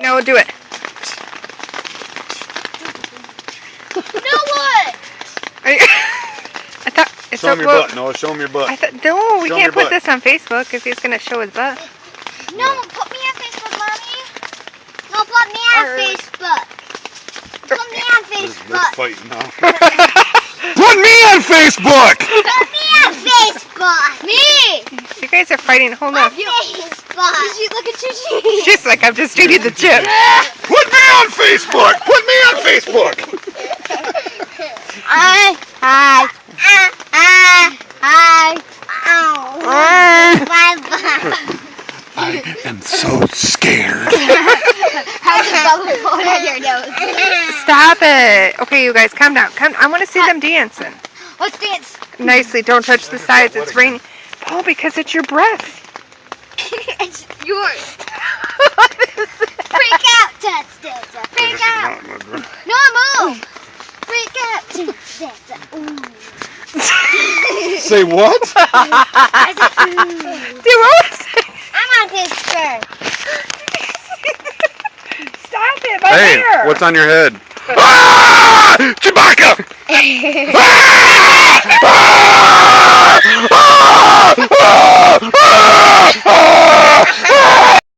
No, do it. No what? I thought it's Show him your butt, Noah. Show him your butt. I thought no, we Show 'em can't your put butt. this on Facebook if he's gonna show his butt. No, put me on Facebook, mommy. No, put me on Facebook. Put me on They're Facebook. fighting now. Put me on Facebook! Put me on Facebook. Me. You guys are fighting. Hold on. Facebook. Look at you. She's like, I'm just eating the chip. Put me on Facebook! Put me on Facebook! Hi. Bye. I am so scared. How's the bubble going on your nose? Stop it. Okay, you guys, calm down. I want to see them dancing. Let's dance. Nicely. Don't touch the sides. It's raining. Oh, because it's your breath. It's yours. Freak out, Dancer. Freak out. No, move. Freak out, Dancer. Ooh. Say what? I said, ooh. Do what? I'm on this bird. Stop it. My Hey, hair. what's on your head? Ah! Chewbacca! Ah! Ah! Ah! Ah! Ah! Ah!